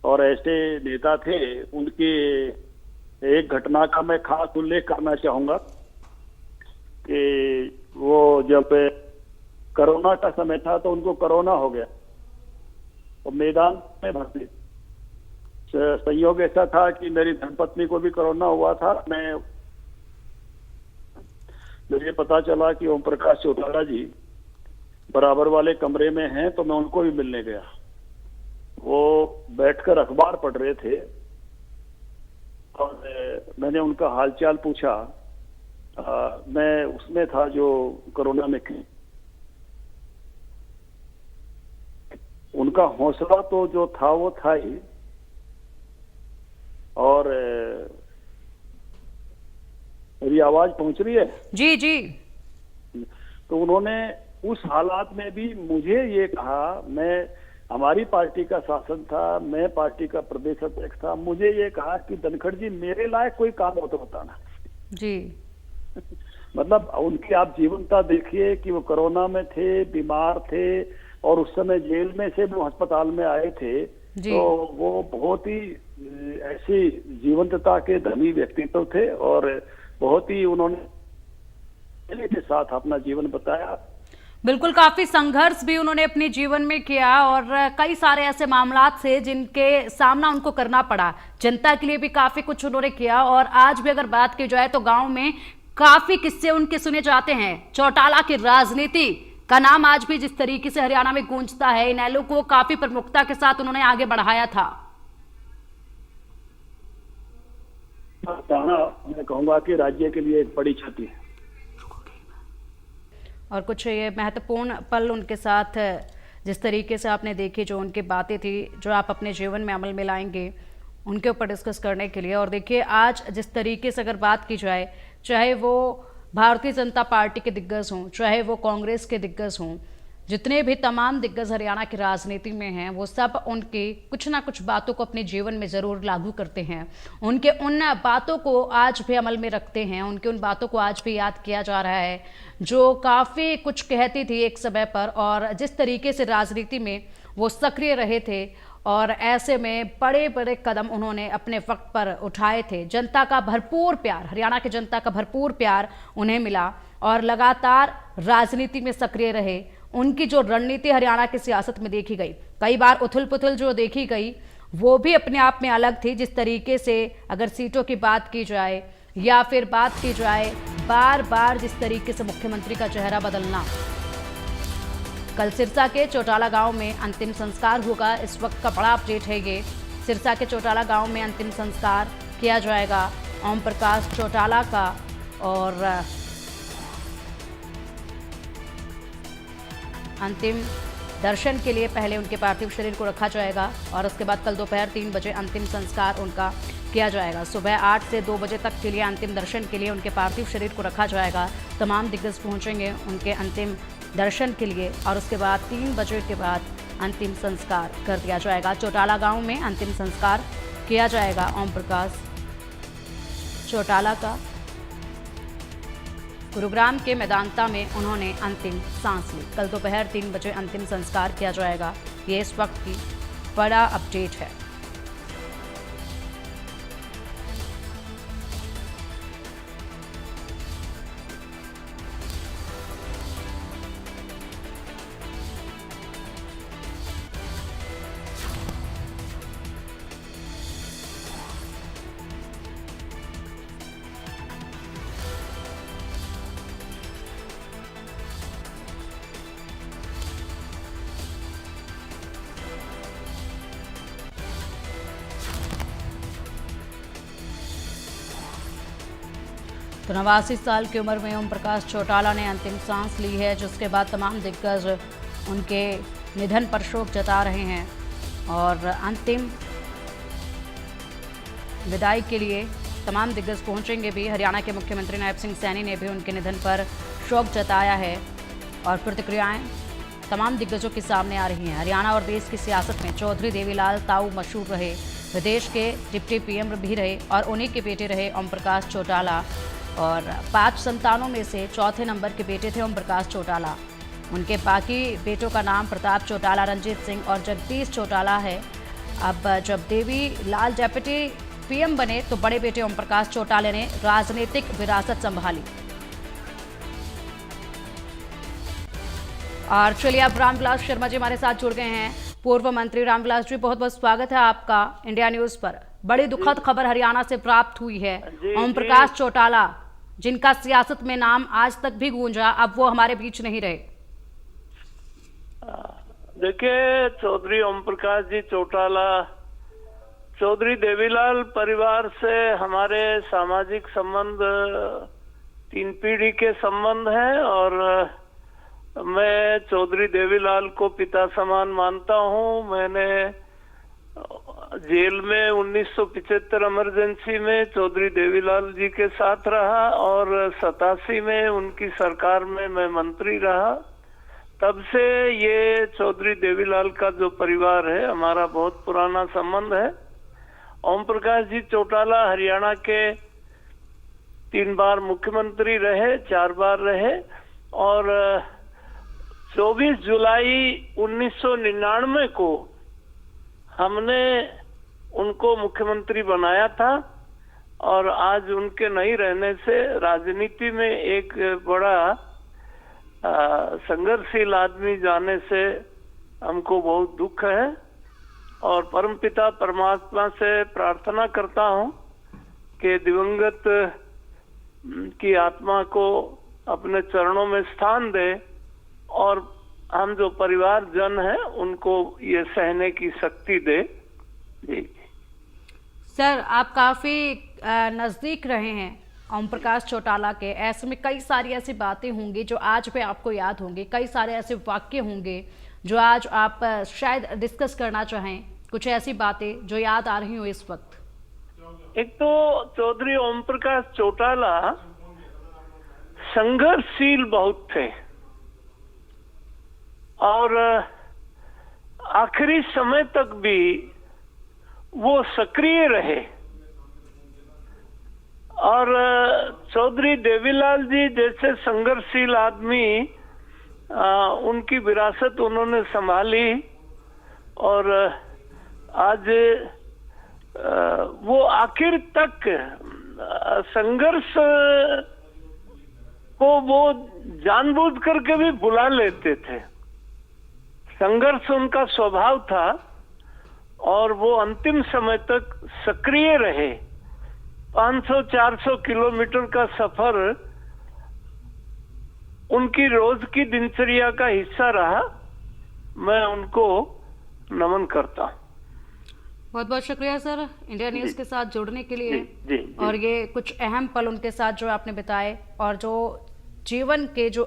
और ऐसे नेता थे। उनकी एक घटना का मैं खास उल्लेख करना चाहूंगा कि वो जब कोरोना का समय था तो उनको कोरोना हो गया और मैदान में भर्ती। संयोग ऐसा था कि मेरी धर्मपत्नी को भी कोरोना हुआ था। मुझे पता चला कि ओम प्रकाश चौटाला जी बराबर वाले कमरे में हैं, तो मैं उनको भी मिलने गया। वो बैठकर अखबार पढ़ रहे थे और मैंने उनका हालचाल पूछा। मैं उसमें था जो कोरोना में उनका हौसला तो जो था वो था ही, और मेरी आवाज पहुंच रही है? जी जी। तो उन्होंने उस हालात में भी मुझे ये कहा, हमारी पार्टी का शासन था, मैं पार्टी का प्रदेश अध्यक्ष था, मुझे ये कहा कि धनखड़ जी मेरे लायक कोई काम हो तो बताना जी। मतलब उनकी आप जीवनता देखिए कि वो कोरोना में थे, बीमार थे, और उस समय जेल में से वो अस्पताल में आए थे। तो वो बहुत ही ऐसी जीवंतता के धनी व्यक्तित्व थे और बहुत ही उन्होंने के साथ अपना जीवन बताया। बिल्कुल, काफी संघर्ष भी उन्होंने अपने जीवन में किया और कई सारे ऐसे मामलात थे जिनके सामना उनको करना पड़ा। जनता के लिए भी काफी कुछ उन्होंने किया और आज भी अगर बात की जाए तो गांव में काफी किस्से उनके सुने जाते हैं। चौटाला की राजनीति का नाम आज भी जिस तरीके से हरियाणा में गूंजता है, इनेलो को काफी प्रमुखता के साथ उन्होंने आगे बढ़ाया था। मैं कहूंगा कि राज्य के लिए एक बड़ी क्षति है। और कुछ ये महत्वपूर्ण पल उनके साथ जिस तरीके से आपने देखी, जो उनकी बातें थी जो आप अपने जीवन में अमल में लाएंगे, उनके ऊपर डिस्कस करने के लिए। और देखिए आज जिस तरीके से अगर बात की जाए, चाहे वो भारतीय जनता पार्टी के दिग्गज हों, चाहे वो कांग्रेस के दिग्गज हों, जितने भी तमाम दिग्गज हरियाणा की राजनीति में हैं, वो सब उनकी कुछ ना कुछ बातों को अपने जीवन में ज़रूर लागू करते हैं। उनके उन बातों को आज भी अमल में रखते हैं, उनकी उन बातों को आज भी याद किया जा रहा है जो काफ़ी कुछ कहती थी एक समय पर, और जिस तरीके से राजनीति में वो सक्रिय रहे थे और ऐसे में बड़े बड़े कदम उन्होंने अपने वक्त पर उठाए थे। जनता का भरपूर प्यार, हरियाणा की जनता का भरपूर प्यार उन्हें मिला और लगातार राजनीति में सक्रिय रहे। उनकी जो रणनीति हरियाणा की सियासत में देखी गई, कई बार उथल पुथल जो देखी गई, वो भी अपने आप में अलग थी। जिस तरीके से अगर सीटों की बात की जाए या फिर बात की जाए बार बार जिस तरीके से मुख्यमंत्री का चेहरा बदलना। कल सिरसा के चौटाला गांव में अंतिम संस्कार होगा। इस वक्त का बड़ा अपडेट है ये। सिरसा के चौटाला गांव में अंतिम संस्कार किया जाएगा ओम प्रकाश चौटाला का, और अंतिम दर्शन के लिए पहले उनके पार्थिव शरीर को रखा जाएगा और उसके बाद कल दोपहर 3 बजे अंतिम संस्कार उनका किया जाएगा। सुबह 8 से 2 बजे तक के लिए अंतिम दर्शन के लिए उनके पार्थिव शरीर को रखा जाएगा। तमाम दिग्गज पहुंचेंगे उनके अंतिम दर्शन के लिए और उसके बाद 3 बजे के बाद अंतिम संस्कार कर दिया जाएगा। चौटाला गांव में अंतिम संस्कार किया जाएगा ओम प्रकाश चौटाला का। गुरुग्राम के मैदानता में उन्होंने अंतिम सांस ली। कल दोपहर 3 बजे अंतिम संस्कार किया जाएगा। ये इस वक्त की बड़ा अपडेट है। तो 89 साल की उम्र में ओम प्रकाश चौटाला ने अंतिम सांस ली है, जिसके बाद तमाम दिग्गज उनके निधन पर शोक जता रहे हैं और अंतिम विदाई के लिए तमाम दिग्गज पहुंचेंगे भी। हरियाणा के मुख्यमंत्री नायब सिंह सैनी ने भी उनके निधन पर शोक जताया है और प्रतिक्रियाएं तमाम दिग्गजों के सामने आ रही हैं। हरियाणा और देश की सियासत में चौधरी देवीलाल ताऊ मशहूर रहे, विदेश के डिप्टी पीएम भी रहे और उन्हीं के बेटे रहे ओम प्रकाश चौटाला और 5 संतानों में से चौथे नंबर के बेटे थे ओम प्रकाश चौटाला। उनके बाकी बेटों का नाम प्रताप चौटाला, रंजीत सिंह और जगदीश चौटाला है। अब जब देवी लाल डेप्यूटी पीएम बने तो बड़े बेटे ओम प्रकाश चौटाला ने राजनीतिक विरासत संभाली। और चलिए अब रामविलास शर्मा जी हमारे साथ जुड़ गए हैं। पूर्व मंत्री रामविलास जी, बहुत बहुत स्वागत है आपका इंडिया न्यूज पर। बड़ी दुखद खबर हरियाणा से प्राप्त हुई है। ओम प्रकाश चौटाला, जिनका सियासत में नाम आज तक भी गूंजा, अब वो हमारे बीच नहीं रहे। देखिए, चौधरी ओम प्रकाश जी चौटाला चौधरी देवीलाल परिवार से हमारे सामाजिक संबंध 3 पीढ़ी के संबंध हैं और मैं चौधरी देवीलाल को पिता समान मानता हूं। मैंने जेल में 1975 इमरजेंसी में चौधरी देवीलाल जी के साथ रहा और 87 में उनकी सरकार में मैं मंत्री रहा। तब से ये चौधरी देवीलाल का जो परिवार है हमारा बहुत पुराना संबंध है। ओम प्रकाश जी चौटाला हरियाणा के 3 बार मुख्यमंत्री रहे, 4 बार रहे और 24 जुलाई 1999 को हमने उनको मुख्यमंत्री बनाया था और आज उनके नहीं रहने से राजनीति में एक बड़ा संघर्षशील आदमी जाने से हमको बहुत दुख है और परमपिता परमात्मा से प्रार्थना करता हूं कि दिवंगत की आत्मा को अपने चरणों में स्थान दे और हम जो परिवार जन है उनको ये सहने की शक्ति दे। जी सर, आप काफी नजदीक रहे हैं ओम प्रकाश चौटाला के। ऐसे में कई सारी ऐसी बातें होंगी जो आज पे आपको याद होंगी, कई सारे ऐसे वाक्य होंगे जो आज आप शायद डिस्कस करना चाहें, कुछ ऐसी बातें जो याद आ रही हो इस वक्त। एक तो चौधरी ओम प्रकाश चौटाला संघर्षशील बहुत थे और आखिरी समय तक भी वो सक्रिय रहे और चौधरी देवीलाल जी जैसे संघर्षशील आदमी उनकी विरासत उन्होंने संभाली और आज वो आखिर तक संघर्ष को वो जानबूझ करके भी बुला लेते थे। संघर्ष उनका स्वभाव था और वो अंतिम समय तक सक्रिय रहे। 500-400 किलोमीटर का सफर उनकी रोज की दिनचर्या का हिस्सा रहा। मैं उनको नमन करता हूं। बहुत बहुत शुक्रिया सर इंडिया न्यूज के साथ जुड़ने के लिए। जी। और ये कुछ अहम पल उनके साथ जो आपने बिताए और जो जीवन के जो